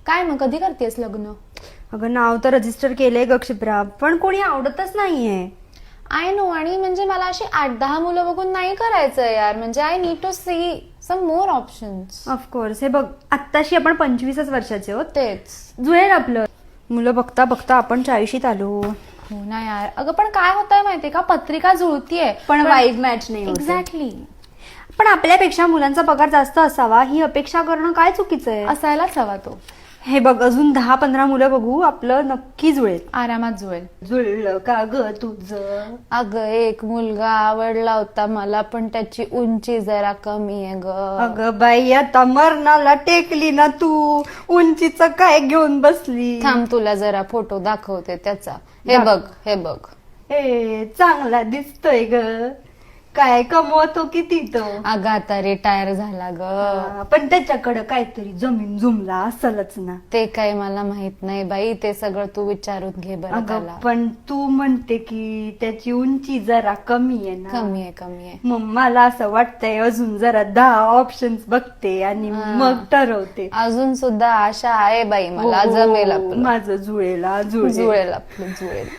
काय मग कधी करतेस लग्न? अगं नाव तर रजिस्टर केलंय ग क्षिप्रा, पण कोणी आवडतच नाहीये. आय नो, आणि म्हणजे मला अशी 8-10 मुलं बघून नाही करायचं यार. म्हणजे I need to see some more options. Of course. हे बघ, आत्ताशी आपण 25च वर्षाचे आहोत. तेच. जुळेल आपलं. मुलं बघता बघता आपण 40शीत आलो. हो ना यार. अगं पण काय होतंय माहितीये का, पत्रिका जुळतीये पण वाईब मॅच नाही होत. एक्झॅक्टली. पण आपल्यापेक्षा मुलांचा पगार जास्त असावा ही अपेक्षा करणं काय चुकीचं आहे? असायलाच हवा तो. हे बघ, अजून 10-15 मुलं बघू, आपलं नक्की जुळेल. आरामात जुळेल. जुळलं का ग तुझं? अगं एक मुलगा आवडला होता मला, पण त्याची उंची जरा कमी आहे ग. अगं बाई, आता मरणाला टेकली ना तू. उंचीच काय घेऊन बसली? थांब, तुला जरा फोटो दाखवते त्याचा. हे बघ, हे बघ. ए, चांगला दिसतोय ग. काय कमवतो किती तो? अगं आता रिटायर झाला ग. पण त्याच्याकडे काहीतरी जमीन जुमला असेलच ना. ते काही मला माहित नाही बाई, ते सगळं तू विचारून घे बरं अगं त्याला. पण तू म्हणते की त्याची उंची जरा कमी आहे ना. कमी आहे, कमी आहे. मग मला असं वाटतंय अजून जरा 10 ऑप्शन्स बघते आणि मग ठरवते. अजून सुद्धा आशा आहे बाई मला. हो, जमेल आपलं. माझं जुळेल जुळेल आपलं, जुळेल.